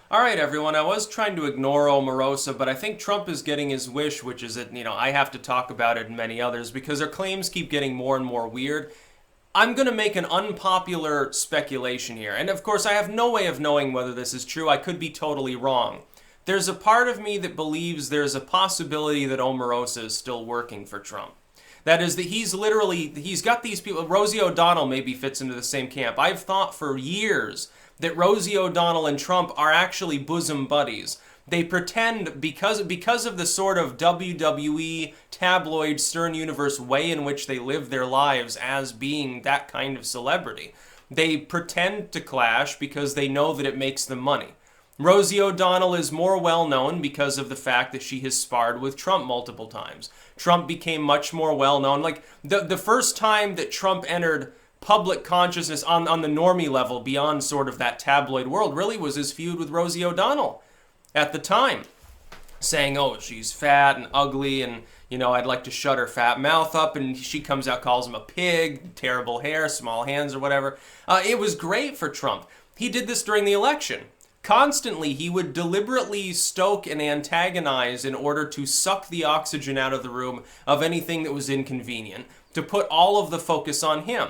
All right, everyone. I was trying to ignore Omarosa, but I think Trump is getting his wish, which is that, I have to talk about it and many others because her claims keep getting more and more weird. I'm going to make an unpopular speculation here. And of course, I have no way of knowing whether this is true. I could be totally wrong. There's a part of me that believes there's a possibility that Omarosa is still working for Trump. That is, that he's got these people. Rosie O'Donnell maybe fits into the same camp. I've thought for years that Rosie O'Donnell and Trump are actually bosom buddies. They pretend because of the sort of WWE tabloid Stern Universe way in which they live their lives as being that kind of celebrity. They pretend to clash because they know that it makes them money. Rosie O'Donnell is more well known because of the fact that she has sparred with Trump multiple times. Trump became much more well known. Like the first time that Trump entered public consciousness on the normie level beyond sort of that tabloid world really was his feud with Rosie O'Donnell at the time, saying, oh, she's fat and ugly and, I'd like to shut her fat mouth up. And she comes out, calls him a pig, terrible hair, small hands or whatever. It was great for Trump. He did this during the election. Constantly, he would deliberately stoke and antagonize in order to suck the oxygen out of the room of anything that was inconvenient, to put all of the focus on him.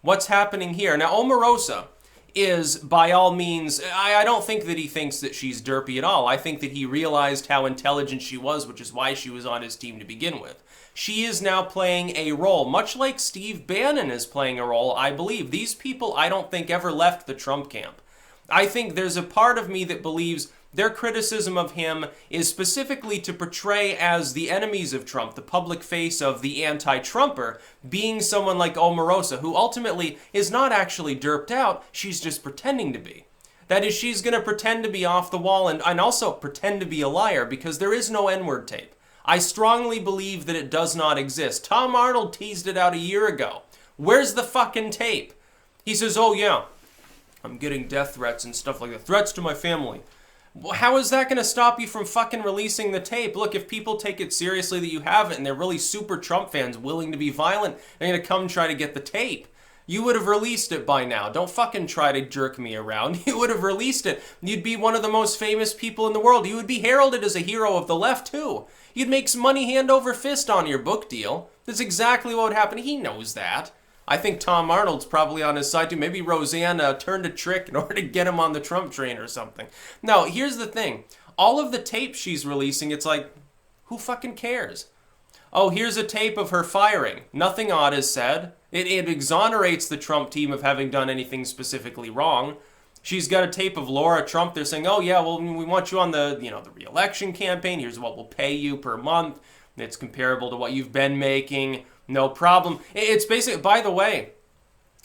What's happening here? Now, Omarosa is, by all means, I don't think that he thinks that she's derpy at all. I think that he realized how intelligent she was, which is why she was on his team to begin with. She is now playing a role, much like Steve Bannon is playing a role, I believe. These people, I don't think, ever left the Trump camp. I think there's a part of me that believes their criticism of him is specifically to portray as the enemies of Trump, the public face of the anti-Trumper, being someone like Omarosa, who ultimately is not actually derped out, she's just pretending to be. That is, she's going to pretend to be off the wall and also pretend to be a liar because there is no N-word tape. I strongly believe that it does not exist. Tom Arnold teased it out a year ago. Where's the fucking tape? He says, oh yeah, I'm getting death threats and stuff like that. Threats to my family. Well, how is that going to stop you from fucking releasing the tape? Look, if people take it seriously that you have it and they're really super Trump fans willing to be violent, they're going to come try to get the tape. You would have released it by now. Don't fucking try to jerk me around. You would have released it. You'd be one of the most famous people in the world. You would be heralded as a hero of the left, too. You'd make some money hand over fist on your book deal. That's exactly what would happen. He knows that. I think Tom Arnold's probably on his side too. Maybe Roseanne turned a trick in order to get him on the Trump train or something. No, here's the thing. All of the tape she's releasing, it's like, who fucking cares? Oh, here's a tape of her firing. Nothing odd is said. It exonerates the Trump team of having done anything specifically wrong. She's got a tape of Laura Trump. They're saying, oh yeah, well, we want you on the re-election campaign. Here's what we'll pay you per month. It's comparable to what you've been making. No problem. It's basically, by the way,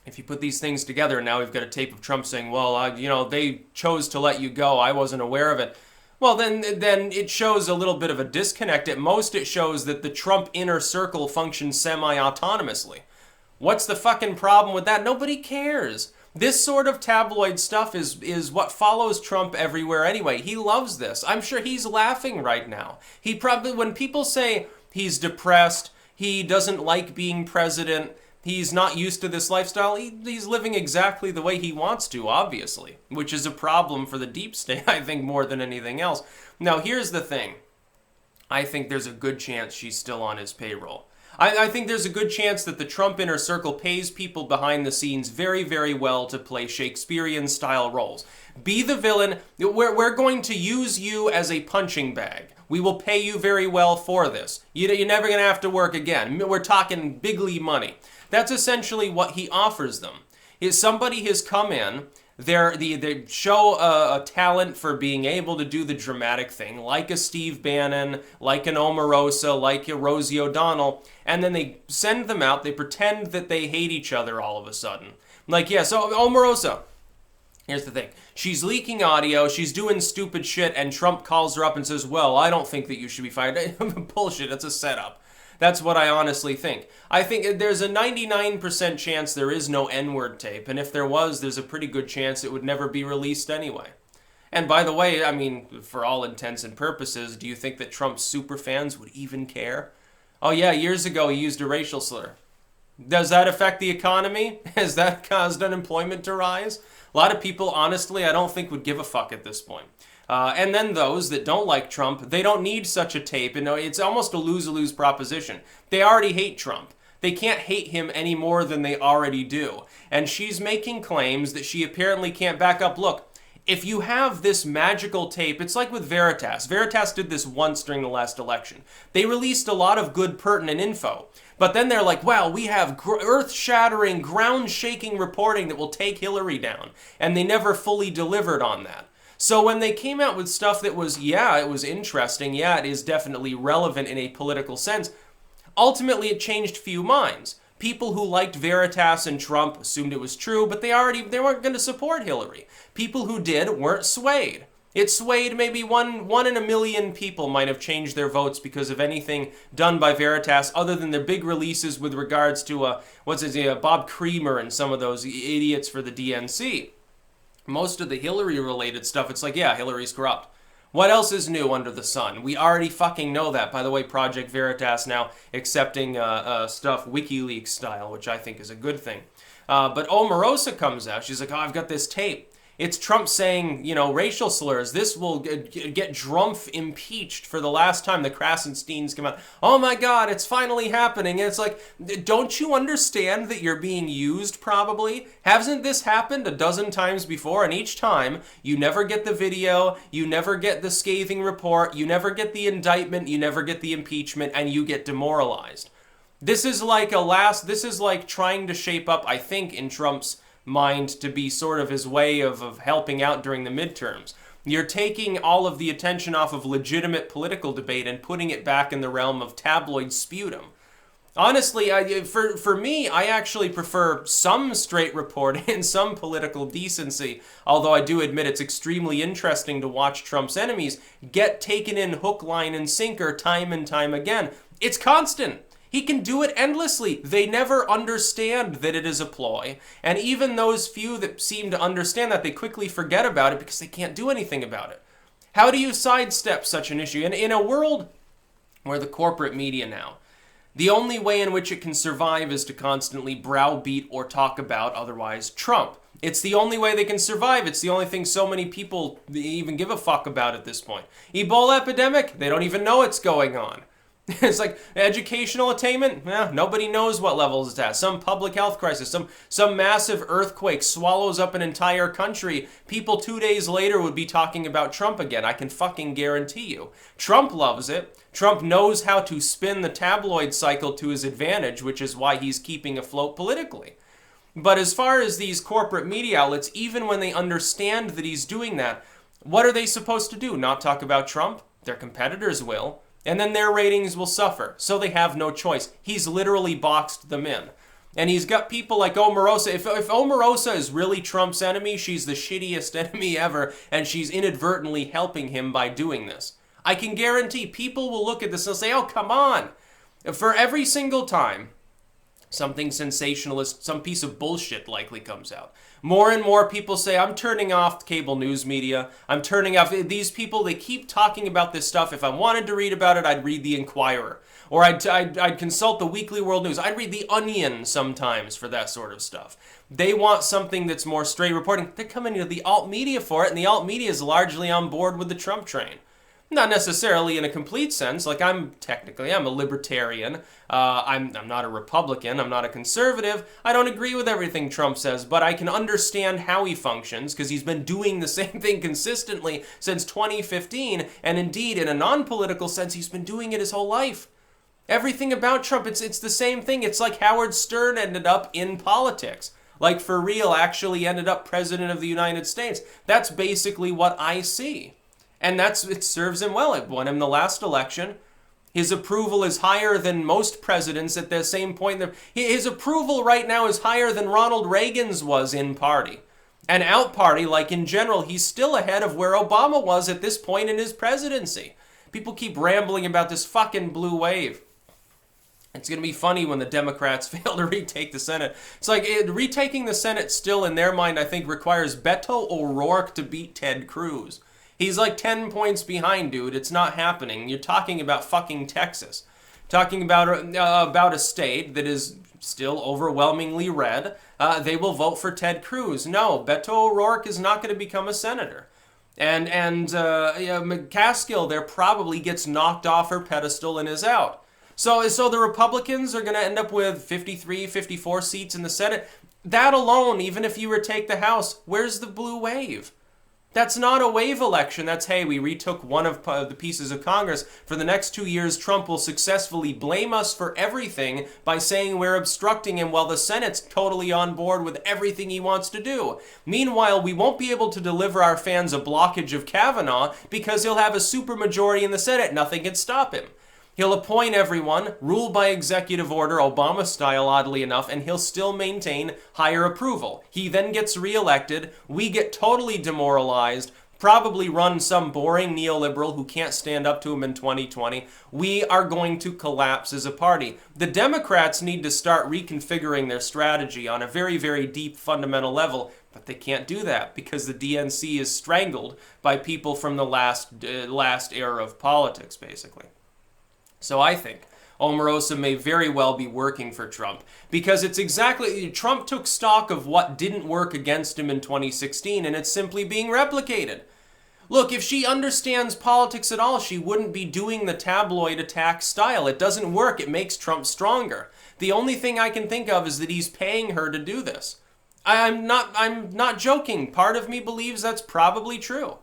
if you put these things together, and now we've got a tape of Trump saying, well, they chose to let you go. I wasn't aware of it. Well, then it shows a little bit of a disconnect. At most, it shows that the Trump inner circle functions semi-autonomously. What's the fucking problem with that? Nobody cares. This sort of tabloid stuff is what follows Trump everywhere anyway. He loves this. I'm sure he's laughing right now. He probably, when people say he's depressed, he doesn't like being president, he's not used to this lifestyle, he's living exactly the way he wants to, obviously, which is a problem for the deep state, I think, more than anything else. Now, here's the thing. I think there's a good chance she's still on his payroll. I think there's a good chance that the Trump inner circle pays people behind the scenes very, very well to play Shakespearean-style roles. Be the villain. We're going to use you as a punching bag. We will pay you very well for this. You're never going to have to work again. We're talking bigly money. That's essentially what he offers them. Is somebody has come in, they show a talent for being able to do the dramatic thing, like a Steve Bannon, like an Omarosa, like a Rosie O'Donnell, and then they send them out, they pretend that they hate each other all of a sudden. Like, yeah, so Omarosa, here's the thing. She's leaking audio, she's doing stupid shit, and Trump calls her up and says, well, I don't think that you should be fired. Bullshit, it's a setup. That's what I honestly think. I think there's a 99% chance there is no N-word tape, and if there was, there's a pretty good chance it would never be released anyway. And by the way, I mean, for all intents and purposes, do you think that Trump's superfans would even care? Oh yeah, years ago he used a racial slur. Does that affect the economy? Has that caused unemployment to rise? A lot of people, honestly, I don't think would give a fuck at this point. And then those that don't like Trump, they don't need such a tape. And it's almost a lose-lose proposition. They already hate Trump. They can't hate him any more than they already do. And she's making claims that she apparently can't back up. Look, if you have this magical tape, it's like with Veritas. Veritas did this once during the last election. They released a lot of good pertinent info. But then they're like, well, we have earth-shattering, ground-shaking reporting that will take Hillary down. And they never fully delivered on that. So when they came out with stuff that was, yeah, it was interesting, yeah, it is definitely relevant in a political sense, ultimately it changed few minds. People who liked Veritas and Trump assumed it was true, but they weren't going to support Hillary. People who did weren't swayed. It swayed maybe one in a million people might have changed their votes because of anything done by Veritas other than their big releases with regards to, Bob Creamer and some of those idiots for the DNC. Most of the Hillary-related stuff, it's like, yeah, Hillary's corrupt. What else is new under the sun? We already fucking know that. By the way, Project Veritas now accepting stuff WikiLeaks style, which I think is a good thing. But Omarosa comes out. She's like, oh, I've got this tape. It's Trump saying, racial slurs. This will get Drumpf impeached for the last time. The Krasensteins come out. Oh my God, it's finally happening. And it's like, don't you understand that you're being used probably? Hasn't this happened a dozen times before? And each time, you never get the video, you never get the scathing report, you never get the indictment, you never get the impeachment, and you get demoralized. This is like trying to shape up, I think, in Trump's mind to be sort of his way of helping out during the midterms. You're taking all of the attention off of legitimate political debate and putting it back in the realm of tabloid sputum. Honestly, for me, I actually prefer some straight reporting and some political decency, although I do admit it's extremely interesting to watch Trump's enemies get taken in hook, line, and sinker time and time again. It's constant. He can do it endlessly. They never understand that it is a ploy. And even those few that seem to understand that, they quickly forget about it because they can't do anything about it. How do you sidestep such an issue? And in a world where the corporate media now, the only way in which it can survive is to constantly browbeat or talk about, otherwise, Trump. It's the only way they can survive. It's the only thing so many people even give a fuck about at this point. Ebola epidemic, they don't even know it's going on. It's like educational attainment. Nobody knows what levels it's at. Some public health crisis, some massive earthquake swallows up an entire country. People 2 days later would be talking about Trump again. I can fucking guarantee you. Trump loves it. Trump knows how to spin the tabloid cycle to his advantage, which is why he's keeping afloat politically. But as far as these corporate media outlets, even when they understand that he's doing that, what are they supposed to do? Not talk about Trump? Their competitors will. And then their ratings will suffer, so they have no choice. He's literally boxed them in. And he's got people like Omarosa. If Omarosa is really Trump's enemy, she's the shittiest enemy ever, and she's inadvertently helping him by doing this. I can guarantee people will look at this and say, oh, come on. For every single time something sensationalist, some piece of bullshit likely comes out, more and more people say, I'm turning off cable news media. I'm turning off these people. They keep talking about this stuff. If I wanted to read about it, I'd read the Inquirer. Or I'd consult the Weekly World News. I'd read the Onion sometimes for that sort of stuff. They want something that's more straight reporting. They're coming to the alt media for it, and the alt media is largely on board with the Trump train. Not necessarily in a complete sense. Like, I'm a libertarian. I'm not a Republican. I'm not a conservative. I don't agree with everything Trump says, but I can understand how he functions because he's been doing the same thing consistently since 2015, and indeed, in a non-political sense, he's been doing it his whole life. Everything about Trump, it's the same thing. It's like Howard Stern ended up in politics. Like, for real, actually ended up president of the United States. That's basically what I see. And it serves him well. It won him the last election. His approval is higher than most presidents at the same point. His approval right now is higher than Ronald Reagan's was in party. And out party, like in general, he's still ahead of where Obama was at this point in his presidency. People keep rambling about this fucking blue wave. It's going to be funny when the Democrats fail to retake the Senate. It's like retaking the Senate still, in their mind, I think, requires Beto O'Rourke to beat Ted Cruz. He's like 10 points behind, dude. It's not happening. You're talking about fucking Texas. Talking about a state that is still overwhelmingly red, they will vote for Ted Cruz. No, Beto O'Rourke is not going to become a senator. And McCaskill there probably gets knocked off her pedestal and is out. So the Republicans are going to end up with 53, 54 seats in the Senate. That alone, even if you retake the House, where's the blue wave? That's not a wave election. That's, hey, we retook one of the pieces of Congress. For the next 2 years, Trump will successfully blame us for everything by saying we're obstructing him while the Senate's totally on board with everything he wants to do. Meanwhile, we won't be able to deliver our fans a blockage of Kavanaugh because he'll have a supermajority in the Senate. Nothing can stop him. He'll appoint everyone, rule by executive order, Obama style oddly enough, and he'll still maintain higher approval. He then gets reelected, we get totally demoralized, probably run some boring neoliberal who can't stand up to him in 2020. We are going to collapse as a party. The Democrats need to start reconfiguring their strategy on a very, very deep fundamental level, but they can't do that because the DNC is strangled by people from the last era of politics, basically. So I think Omarosa may very well be working for Trump because it's exactly, Trump took stock of what didn't work against him in 2016 and it's simply being replicated. Look, if she understands politics at all, she wouldn't be doing the tabloid attack style. It doesn't work. It makes Trump stronger. The only thing I can think of is that he's paying her to do this. I'm not joking. Part of me believes that's probably true.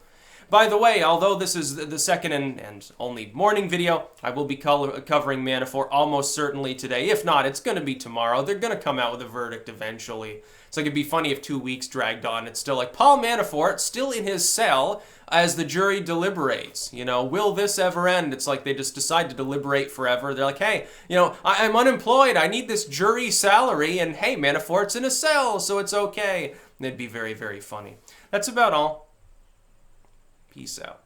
By the way, although this is the second and only morning video, I will be covering Manafort almost certainly today. If not, it's going to be tomorrow. They're going to come out with a verdict eventually. It's like it'd be funny if 2 weeks dragged on. It's still like Paul Manafort still in his cell as the jury deliberates. You know, will this ever end? It's like they just decide to deliberate forever. They're like, hey, you know, I'm unemployed. I need this jury salary. And hey, Manafort's in a cell, so it's okay. And it'd be very, very funny. That's about all. Peace out.